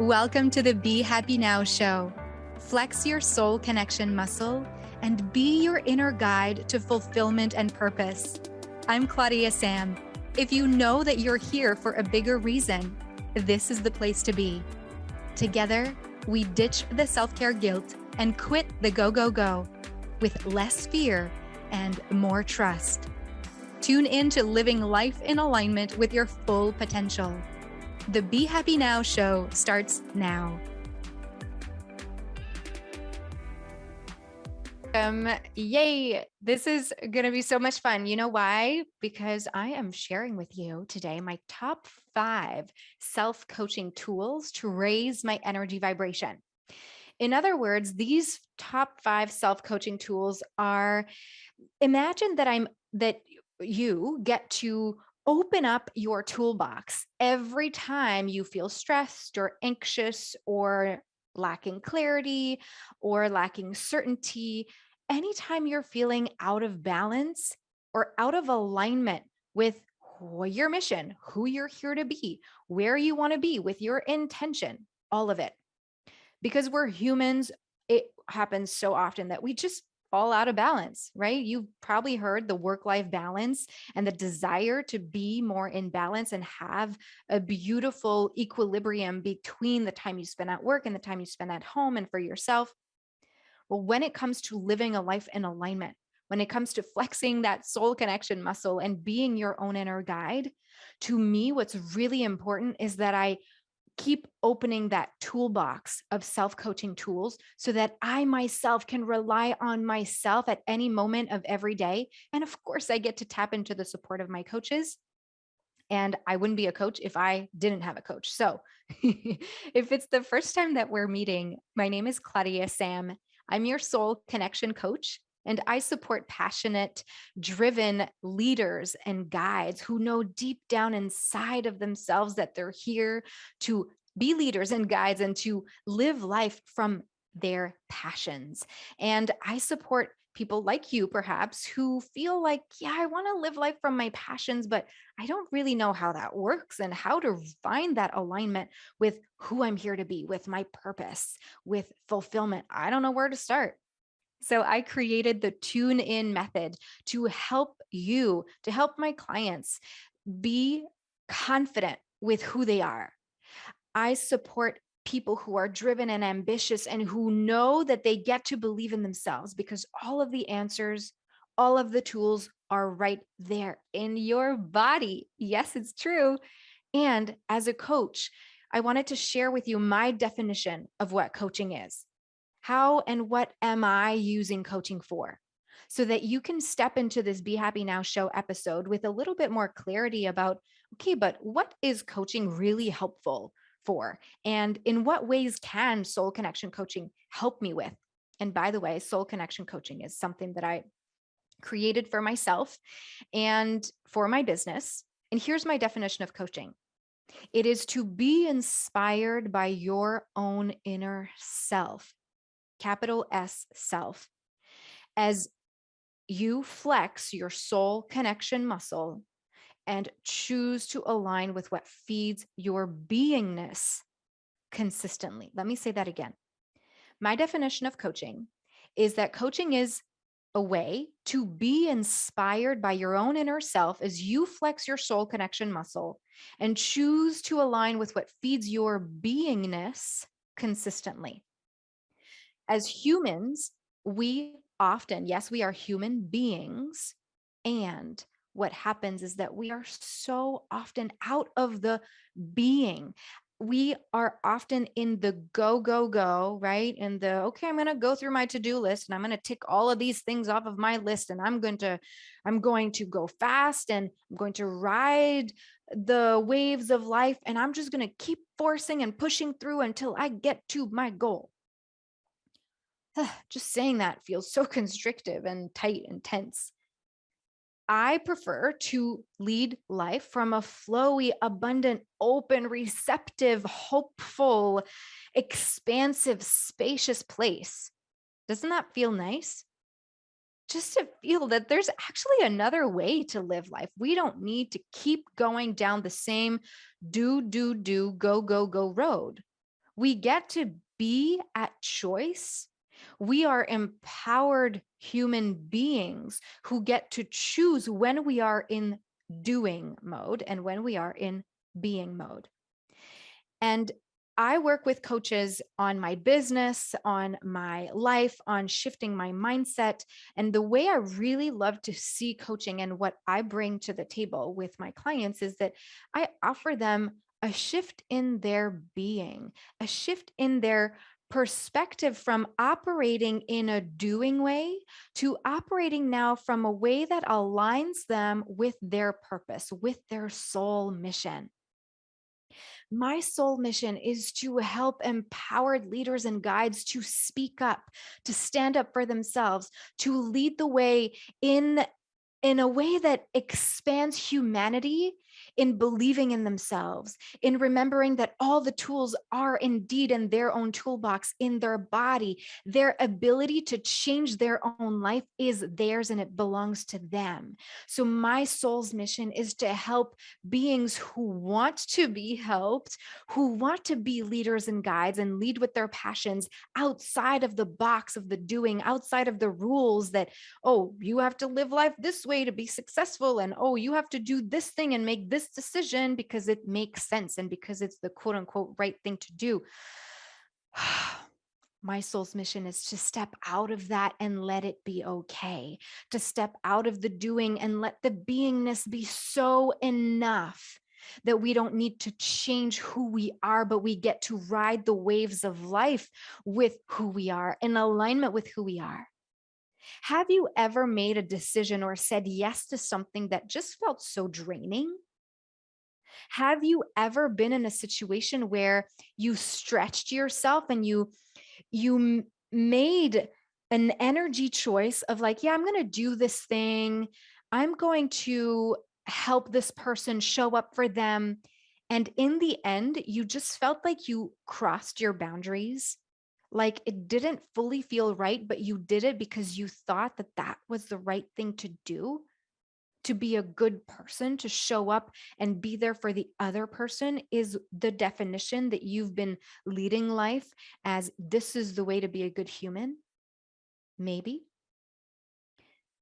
Welcome to the Be Happy Now show. Flex your soul connection muscle and be your inner guide to fulfillment and purpose. I'm Claudia-Sam. If you know that you're here for a bigger reason, this is the place to be. Together, we ditch the self-care guilt and quit the go with less fear and more trust. Tune in to living life in alignment with your full potential. The Be Happy Now show starts now. Yay! This is going to be so much fun. You know why? Because I am sharing with you today my top 5 self-coaching tools to raise my energy vibration. In other words, these top 5 self-coaching tools are, imagine that you get to open up your toolbox every time you feel stressed or anxious or lacking clarity or lacking certainty. Anytime you're feeling out of balance or out of alignment with your mission, who you're here to be, where you want to be with your intention, all of it. Because we're humans, it happens so often that we just fall out of balance, right? You've probably heard the work-life balance and the desire to be more in balance and have a beautiful equilibrium between the time you spend at work and the time you spend at home and for yourself. Well, when it comes to living a life in alignment, when it comes to flexing that soul connection muscle and being your own inner guide, to me, what's really important is that I keep opening that toolbox of self-coaching tools so that I myself can rely on myself at any moment of every day. And of course, I get to tap into the support of my coaches. And I wouldn't be a coach if I didn't have a coach. So if it's the first time that we're meeting, my name is Claudia-Sam. I'm your soul connection coach. And I support passionate, driven leaders and guides who know deep down inside of themselves that they're here to be leaders and guides and to live life from their passions. And I support people like you, perhaps, who feel like, yeah, I want to live life from my passions, but I don't really know how that works and how to find that alignment with who I'm here to be, with my purpose, with fulfillment. I don't know where to start. So I created the Tune In method to help you, to help my clients be confident with who they are. I support people who are driven and ambitious and who know that they get to believe in themselves because all of the answers, all of the tools are right there in your body. Yes, it's true. And as a coach, I wanted to share with you my definition of what coaching is. How and what am I using coaching for? So that you can step into this Be Happy Now show episode with a little bit more clarity about, okay, but what is coaching really helpful for? And in what ways can soul connection coaching help me with? And by the way, soul connection coaching is something that I created for myself and for my business. And here's my definition of coaching. It is to be inspired by your own inner self. Capital S, self, as you flex your soul connection muscle and choose to align with what feeds your beingness consistently. Let me say that again. My definition of coaching is that coaching is a way to be inspired by your own inner self as you flex your soul connection muscle and choose to align with what feeds your beingness consistently. As humans, we often, yes, we are human beings. And what happens is that we are so often out of the being. We are often in the go, right? And okay, I'm going to go through my to-do list and I'm going to tick all of these things off of my list. And I'm going to go fast and I'm going to ride the waves of life. And I'm just going to keep forcing and pushing through until I get to my goal. Just saying that feels so constrictive and tight and tense. I prefer to lead life from a flowy, abundant, open, receptive, hopeful, expansive, spacious place. Doesn't that feel nice? Just to feel that there's actually another way to live life. We don't need to keep going down the same do, go road. We get to be at choice. We are empowered human beings who get to choose when we are in doing mode and when we are in being mode. And I work with coaches on my business, on my life, on shifting my mindset. And the way I really love to see coaching and what I bring to the table with my clients is that I offer them a shift in their being, a shift in their perspective from operating in a doing way to operating now from a way that aligns them with their purpose, with their soul mission. My soul mission is to help empowered leaders and guides to speak up, to stand up for themselves, to lead the way in a way that expands humanity in believing in themselves, in remembering that all the tools are indeed in their own toolbox, in their body. Their ability to change their own life is theirs and it belongs to them. So, my soul's mission is to help beings who want to be helped, who want to be leaders and guides and lead with their passions outside of the box of the doing, outside of the rules that, oh, you have to live life this way to be successful. And oh, you have to do this thing and make this decision because it makes sense and because it's the quote unquote right thing to do. My soul's mission is to step out of that and let it be okay, to step out of the doing and let the beingness be so enough that we don't need to change who we are, but we get to ride the waves of life with who we are, in alignment with who we are. Have you ever made a decision or said yes to something that just felt so draining? Have you ever been in a situation where you stretched yourself and you made an energy choice of like, yeah, I'm going to do this thing. I'm going to help this person show up for them. And in the end, you just felt like you crossed your boundaries. Like it didn't fully feel right, but you did it because you thought that that was the right thing to do, to be a good person, to show up and be there for the other person is the definition that you've been leading life as this is the way to be a good human. Maybe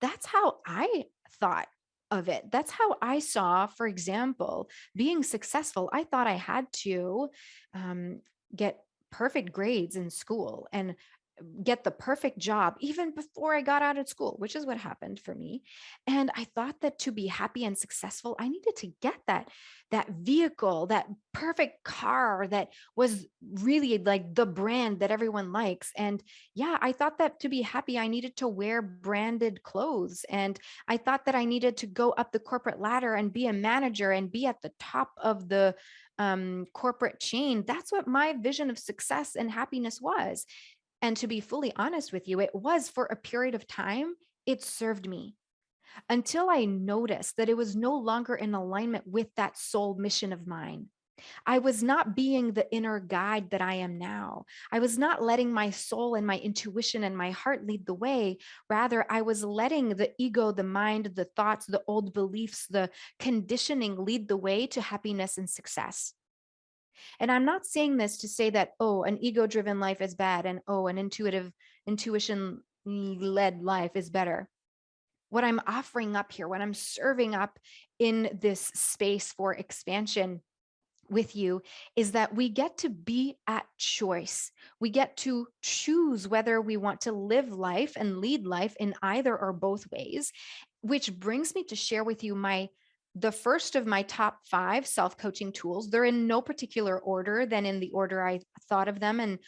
that's how I thought of it. That's how I saw, for example, being successful. I thought I had to get perfect grades in school and get the perfect job even before I got out of school, which is what happened for me. And I thought that to be happy and successful, I needed to get that vehicle, that perfect car that was really like the brand that everyone likes. And yeah, I thought that to be happy, I needed to wear branded clothes. And I thought that I needed to go up the corporate ladder and be a manager and be at the top of the corporate chain. That's what my vision of success and happiness was. And to be fully honest with you, it was for a period of time, it served me until I noticed that it was no longer in alignment with that soul mission of mine. I was not being the inner guide that I am now. I was not letting my soul and my intuition and my heart lead the way. Rather, I was letting the ego, the mind, the thoughts, the old beliefs, the conditioning lead the way to happiness and success. And I'm not saying this to say that, oh, an ego driven life is bad and oh, an intuition led life is better. What I'm offering up here, what I'm serving up in this space for expansion with you is that we get to be at choice. We get to choose whether we want to live life and lead life in either or both ways, which brings me to share with you the first of my top 5 self-coaching tools. They're in no particular order than in the order I thought of them, and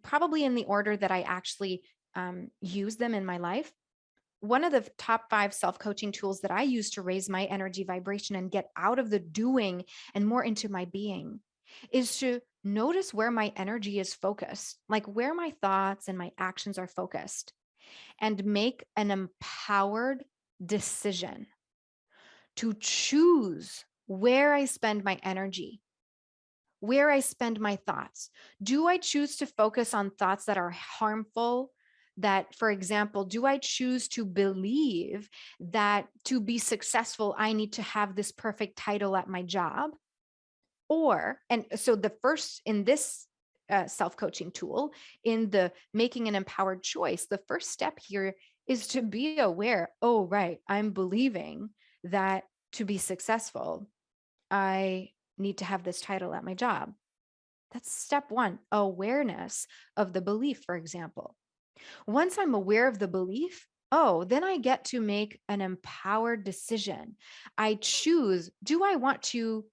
probably in the order that I actually use them in my life. One of the top 5 self-coaching tools that I use to raise my energy vibration and get out of the doing and more into my being is to notice where my energy is focused, like where my thoughts and my actions are focused, and make an empowered decision to choose where I spend my energy, where I spend my thoughts. Do I choose to focus on thoughts that are harmful? That, for example, do I choose to believe that to be successful, I need to have this perfect title at my job? Or, and so the first in this self-coaching tool in the making an empowered choice, the first step here is to be aware, oh, right, I'm believing that to be successful, I need to have this title at my job. That's step one, awareness of the belief, for example. Once I'm aware of the belief, oh, then I get to make an empowered decision. I choose, do I want to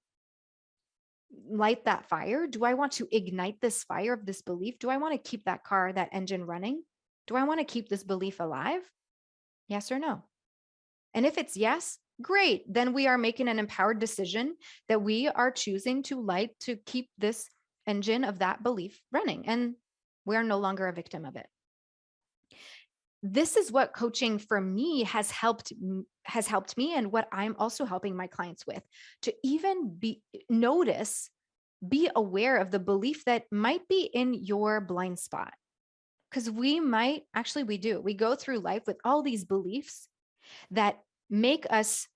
light that fire? Do I want to ignite this fire of this belief? Do I want to keep that car, that engine running? Do I want to keep this belief alive? Yes or no? And if it's yes, great. Then we are making an empowered decision that we are choosing to light to keep this engine of that belief running. And we are no longer a victim of it. This is what coaching for me has helped me, and what I'm also helping my clients with, to even be aware of the belief that might be in your blind spot. Because we go through life with all these beliefs that make us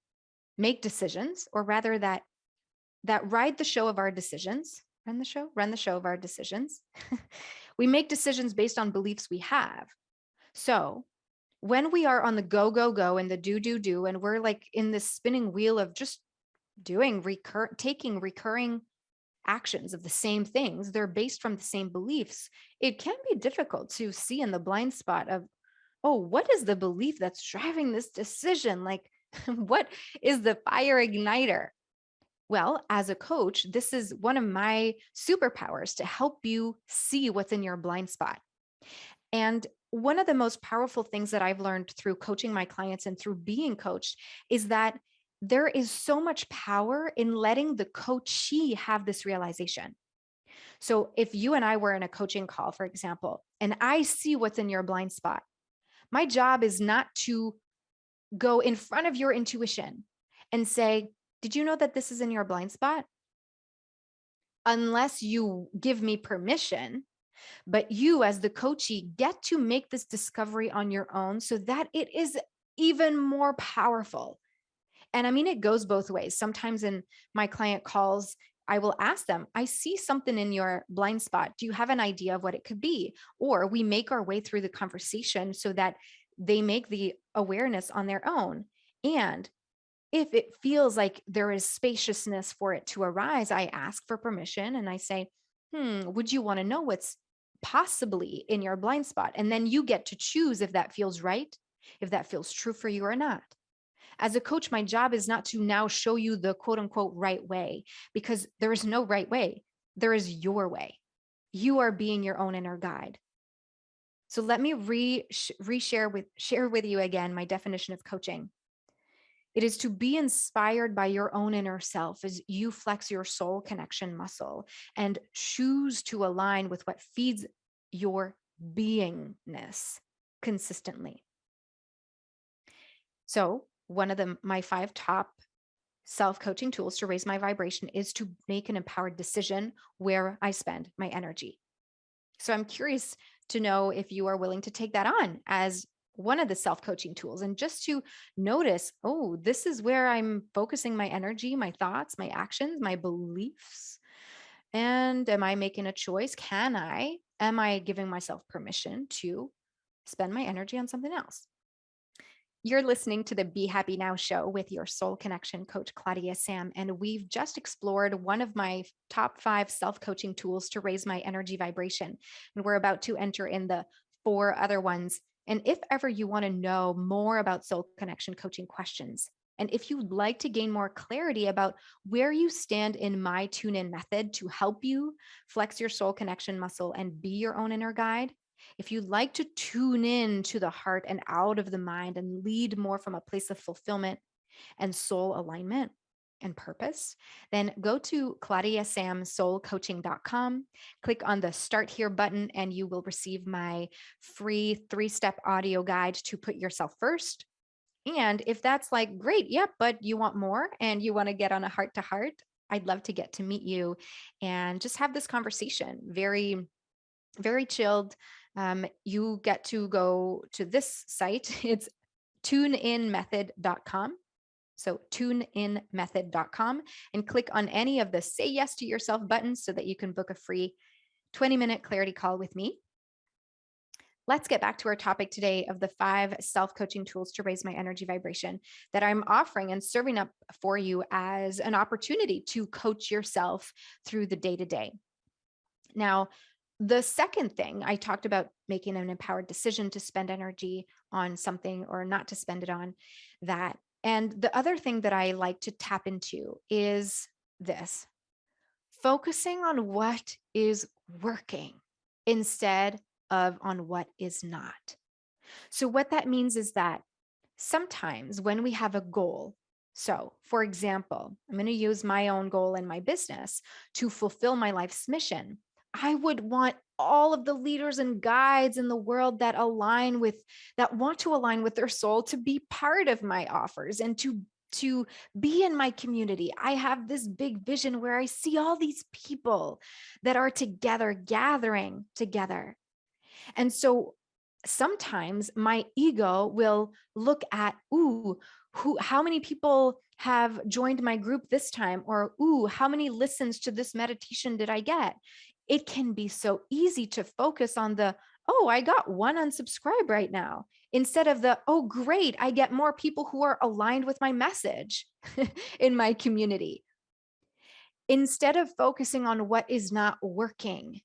make decisions, or rather that ride the show of our decisions, run the show of our decisions. We make decisions based on beliefs we have. So when we are on the go, go, go and the do, do, do, and we're like in this spinning wheel of just taking recurring actions of the same things, they're based from the same beliefs. It can be difficult to see in the blind spot of, oh, what is the belief that's driving this decision? Like, what is the fire igniter? Well, as a coach, this is one of my superpowers to help you see what's in your blind spot. And one of the most powerful things that I've learned through coaching my clients and through being coached is that there is so much power in letting the coachee have this realization. So if you and I were in a coaching call, for example, and I see what's in your blind spot, my job is not to go in front of your intuition and say, did you know that this is in your blind spot? Unless you give me permission. But you, as the coachee, get to make this discovery on your own so that it is even more powerful. And I mean, it goes both ways. Sometimes in my client calls, I will ask them, I see something in your blind spot. Do you have an idea of what it could be? Or we make our way through the conversation so that they make the awareness on their own. And if it feels like there is spaciousness for it to arise, I ask for permission and I say, would you want to know what's possibly in your blind spot? And then you get to choose if that feels right, if that feels true for you or not. As a coach, my job is not to now show you the quote unquote right way, because there is no right way. There is your way. You are being your own inner guide. So let me share with you again my definition of coaching. It is to be inspired by your own inner self as you flex your soul connection muscle and choose to align with what feeds your beingness consistently. So, one of my 5 top self-coaching tools to raise my vibration is to make an empowered decision where I spend my energy. So, I'm curious to know if you are willing to take that on as one of the self-coaching tools, and just to notice, oh, this is where I'm focusing my energy, my thoughts, my actions, my beliefs. And am I making a choice? Am I giving myself permission to spend my energy on something else? You're listening to the Be Happy Now show with your soul connection coach, Claudia-Sam. And we've just explored one of my top 5 self-coaching tools to raise my energy vibration. And we're about to enter in the 4 other ones. And if ever you want to know more about soul connection coaching questions, and if you'd like to gain more clarity about where you stand in my tune-in method to help you flex your soul connection muscle and be your own inner guide, if you'd like to tune in to the heart and out of the mind and lead more from a place of fulfillment and soul alignment and purpose, then go to claudiasamsoulcoaching.com, click on the Start Here button, and you will receive my free 3-step audio guide to put yourself first. And if that's like, great, yep, but you want more and you want to get on a heart to heart, I'd love to get to meet you and just have this conversation. Very, very chilled. You get to go to this site. It's tuneinmethod.com. So tuneinmethod.com, and click on any of the Say Yes to Yourself buttons so that you can book a free 20-minute clarity call with me. Let's get back to our topic today of the 5 self-coaching tools to raise my energy vibration that I'm offering and serving up for you as an opportunity to coach yourself through the day-to-day. Now, the second thing I talked about making an empowered decision to spend energy on something or not to spend it on that. And the other thing that I like to tap into is this: focusing on what is working instead of on what is not. So, what that means is that sometimes when we have a goal, so for example, I'm going to use my own goal in my business to fulfill my life's mission. I would want all of the leaders and guides in the world that want to align with their soul to be part of my offers and to be in my community. I have this big vision where I see all these people that are together, gathering together. And so sometimes my ego will look at, how many people have joined my group this time? Or, how many listens to this meditation did I get? It can be so easy to focus on the, I got 1 unsubscribe right now, instead of the, great, I get more people who are aligned with my message in my community. Instead of focusing on what is not working,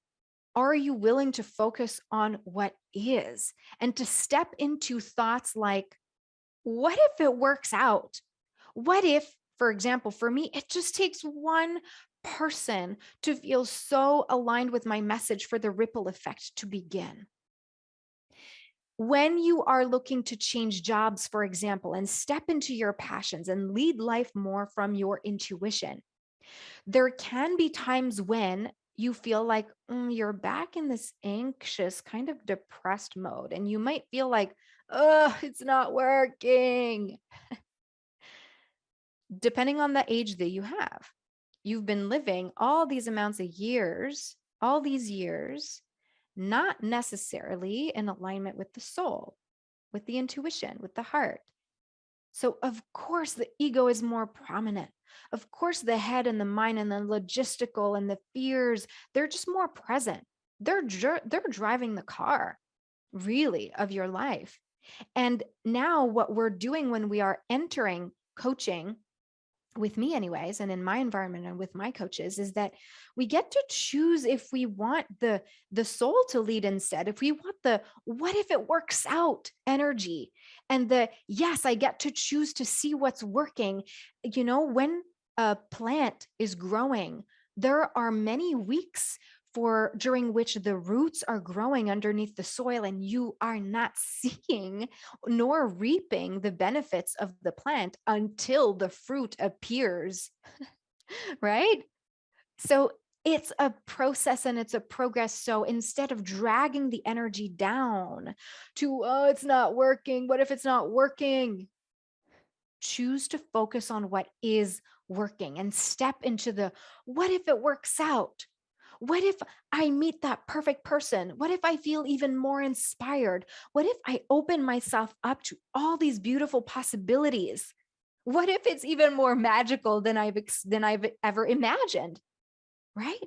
are you willing to focus on what is and to step into thoughts like, what if it works out? What if, for example, for me, it just takes one person to feel so aligned with my message for the ripple effect to begin? When you are looking to change jobs, for example, and step into your passions and lead life more from your intuition, there can be times when you feel like you're back in this anxious, kind of depressed mode, and you might feel like, it's not working. Depending on the age that you have, you've been living all these amounts of years, all these years, not necessarily in alignment with the soul, with the intuition, with the heart. So, of course, the ego is more prominent. Of course, the head and the mind and the logistical and the fears, they're just more present. They're driving the car, really, of your life. And now, what we're doing when we are entering coaching, with me anyways, and in my environment and with my coaches, is that we get to choose if we want the soul to lead instead, if we want the what if it works out energy, and the yes, I get to choose to see what's working. When a plant is growing, there are many weeks during which the roots are growing underneath the soil, and you are not seeing nor reaping the benefits of the plant until the fruit appears, right? So it's a process and it's a progress. So instead of dragging the energy down to, it's not working, what if it's not working? Choose to focus on what is working and step into the, what if it works out? What if I meet that perfect person? What if I feel even more inspired? What if I open myself up to all these beautiful possibilities? What if it's even more magical than I've ever imagined? Right?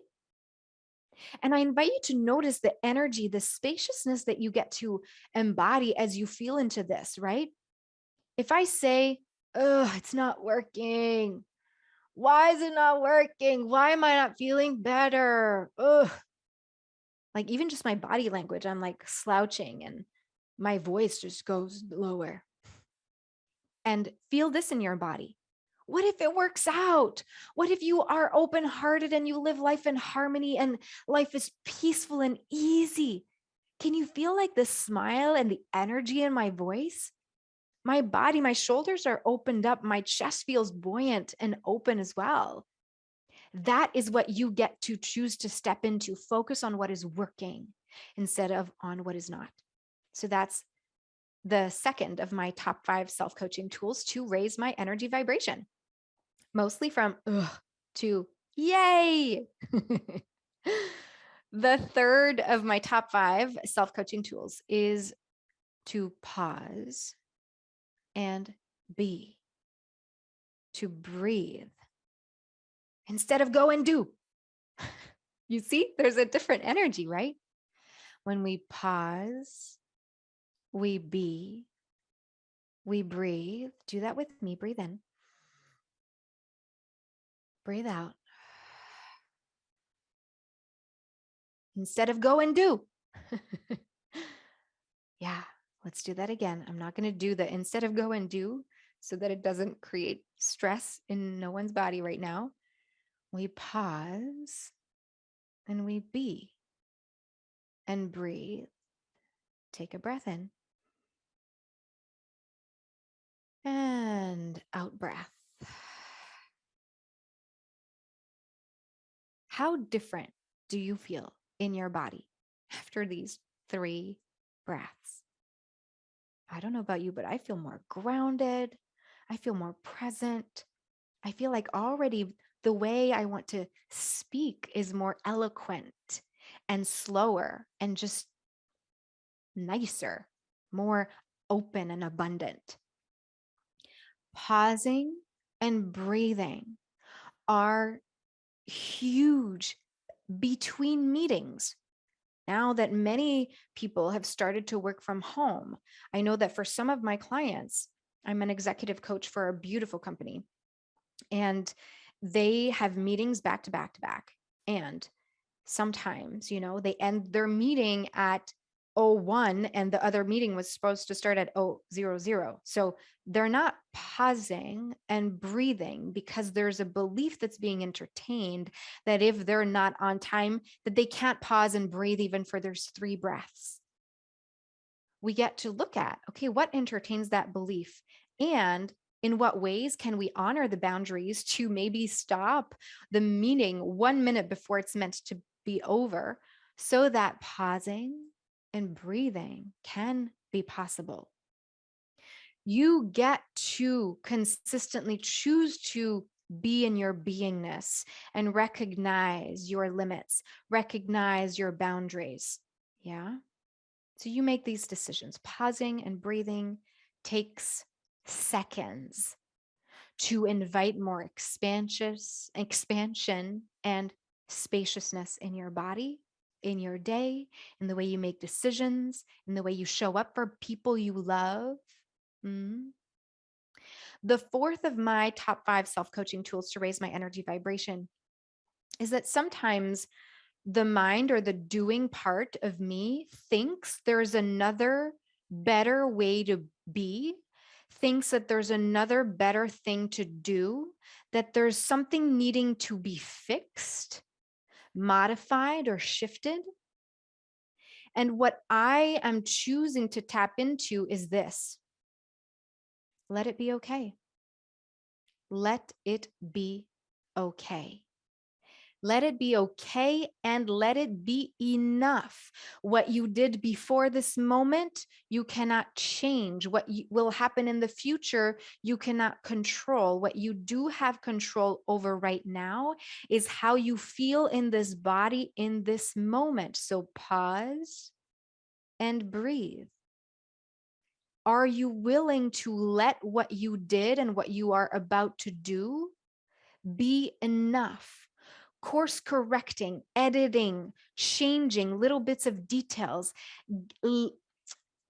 And I invite you to notice the energy, the spaciousness that you get to embody as you feel into this, right? If I say, it's not working. Why is it not working? Why am I not feeling better? Ugh. Like even just my body language, I'm like slouching and my voice just goes lower. And feel this in your body. What if it works out? What if you are open-hearted and you live life in harmony and life is peaceful and easy? Can you feel like the smile and the energy in my voice? My body, my shoulders are opened up. My chest feels buoyant and open as well. That is what you get to choose to step into. Focus on what is working instead of on what is not. So that's the second of my top 5 self-coaching tools to raise my energy vibration. Mostly from to yay. The third of my top 5 self-coaching tools is to pause and be, to breathe instead of go and do. You see, there's a different energy, right? When we pause, we be, we breathe. Do that with me. Breathe in, breathe out. Instead of go and do. Yeah, let's do that again. I'm not going to do the instead of go and do so that it doesn't create stress in no one's body right now. We pause and we be and breathe. Take a breath in and out breath. How different do you feel in your body after these 3 breaths? I don't know about you, but I feel more grounded. I feel more present. I feel like already the way I want to speak is more eloquent and slower and just nicer, more open and abundant. Pausing and breathing are huge between meetings. Now that many people have started to work from home, I know that for some of my clients, I'm an executive coach for a beautiful company, and they have meetings back to back to back. And sometimes, they end their meeting at 01 and the other meeting was supposed to start at 000. So they're not pausing and breathing because there's a belief that's being entertained that if they're not on time, that they can't pause and breathe even for their 3 breaths. We get to look at, okay, what entertains that belief? And in what ways can we honor the boundaries to maybe stop the meeting 1 minute before it's meant to be over so that pausing and breathing can be possible? You get to consistently choose to be in your beingness and recognize your limits, recognize your boundaries. Yeah. So you make these decisions. Pausing and breathing takes seconds to invite more expansion and spaciousness in your body, in your day, in the way you make decisions, in the way you show up for people you love. Mm. The 4th of my top 5 self-coaching tools to raise my energy vibration is that sometimes the mind or the doing part of me thinks there's another better way to be, thinks that there's another better thing to do, that there's something needing to be fixed, modified, or shifted. And what I am choosing to tap into is this: let it be okay. Let it be okay. Let it be okay and let it be enough. What you did before this moment, you cannot change. What will happen in the future, you cannot control. What you do have control over right now is how you feel in this body in this moment. So pause and breathe. Are you willing to let what you did and what you are about to do be enough? Course correcting, editing, changing little bits of details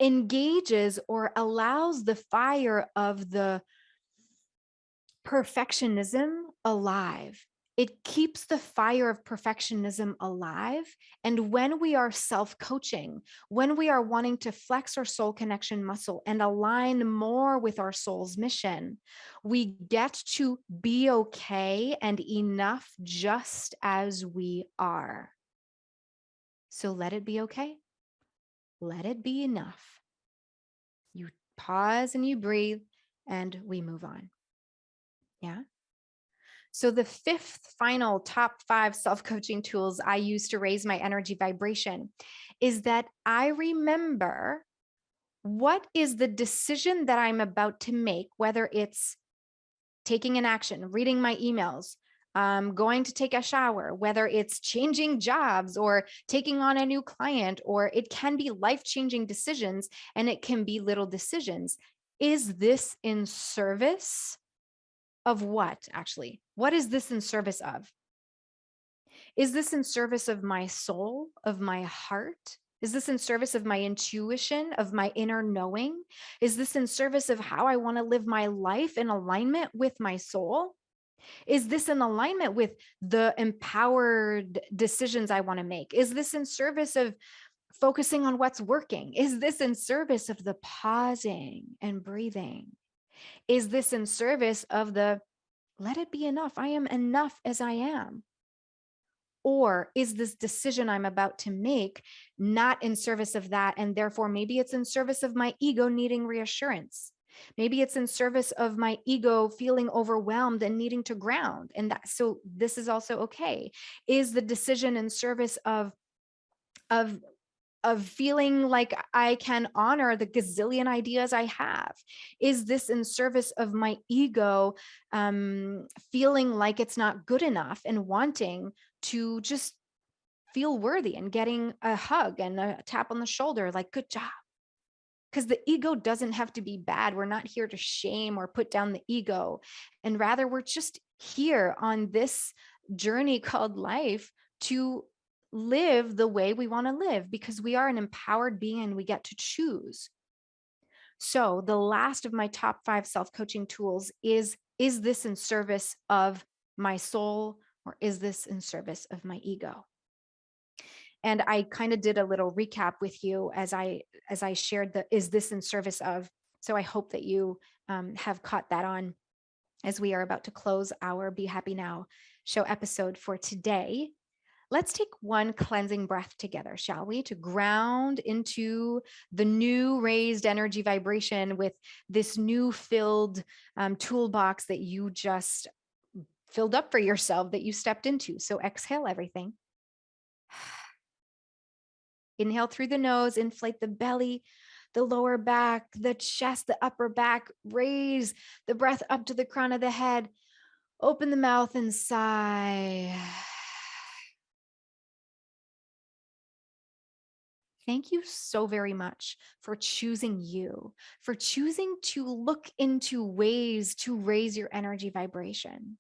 engages or allows the fire of the perfectionism alive. It keeps the fire of perfectionism alive. And when we are self-coaching, when we are wanting to flex our soul connection muscle and align more with our soul's mission, we get to be okay and enough just as we are. So let it be okay. Let it be enough. You pause and you breathe and we move on. Yeah. So the 5th final top 5 self-coaching tools I use to raise my energy vibration is that I remember what is the decision that I'm about to make, whether it's taking an action, reading my emails, going to take a shower, whether it's changing jobs or taking on a new client, or it can be life-changing decisions and it can be little decisions. Is this in service of what, actually? What is this in service of? Is this in service of my soul, of my heart? Is this in service of my intuition, of my inner knowing? Is this in service of how I want to live my life in alignment with my soul? Is this in alignment with the empowered decisions I want to make? Is this in service of focusing on what's working? Is this in service of the pausing and breathing? Is this in service of the let it be enough? I am enough as I am. Or is this decision I'm about to make not in service of that? And therefore, maybe it's in service of my ego needing reassurance. Maybe it's in service of my ego feeling overwhelmed and needing to ground. And that, so this is also okay. Is the decision in service of feeling like I can honor the gazillion ideas I have? Is this in service of my ego feeling like it's not good enough and wanting to just feel worthy and getting a hug and a tap on the shoulder, like, good job? Because the ego doesn't have to be bad. We're not here to shame or put down the ego. And rather, we're just here on this journey called life to live the way we want to live, because we are an empowered being and we get to choose. So the last of my top 5 self-coaching tools is this in service of my soul, or is this in service of my ego? And I kind of did a little recap with you as I shared the is this in service of. So I hope that you have caught that on as we are about to close our Be Happy Now show episode for today. Let's take one cleansing breath together, shall we? To ground into the new raised energy vibration with this new filled toolbox that you just filled up for yourself, that you stepped into. So exhale everything. Inhale through the nose, inflate the belly, the lower back, the chest, the upper back. Raise the breath up to the crown of the head. Open the mouth and sigh. Thank you so very much for choosing you, for choosing to look into ways to raise your energy vibration.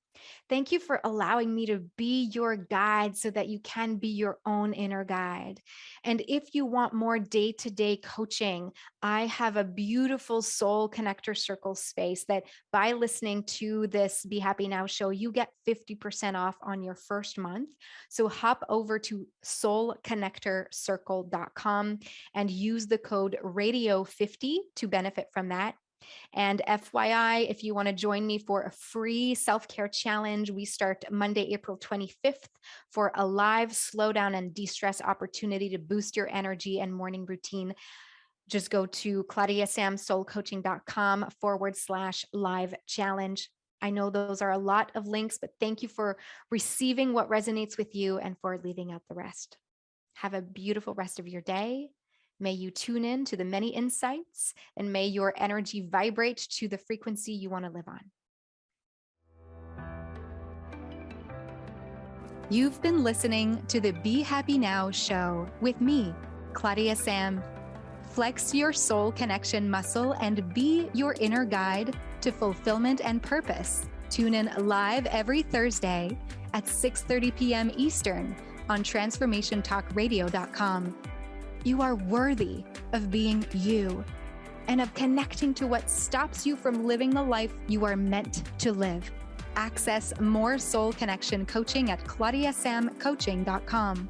Thank you for allowing me to be your guide so that you can be your own inner guide. And if you want more day-to-day coaching, I have a beautiful soul connector circle space that by listening to this Be Happy Now show, you get 50% off on your first month. So hop over to soulconnectorcircle.com and use the code radio50 to benefit from that. And FYI, if you want to join me for a free self-care challenge, we start Monday, April 25th for a live slowdown and de-stress opportunity to boost your energy and morning routine. Just go to claudiasamsoulcoaching.com/live challenge. I know those are a lot of links, but thank you for receiving what resonates with you and for leaving out the rest. Have a beautiful rest of your day. May you tune in to the many insights, and may your energy vibrate to the frequency you want to live on. You've been listening to the Be Happy Now show with me, Claudia-Sam. Flex your soul connection muscle and be your inner guide to fulfillment and purpose. Tune in live every Thursday at 6:30 p.m. Eastern on transformationtalkradio.com. You are worthy of being you and of connecting to what stops you from living the life you are meant to live. Access more soul connection coaching at claudiasamcoaching.com.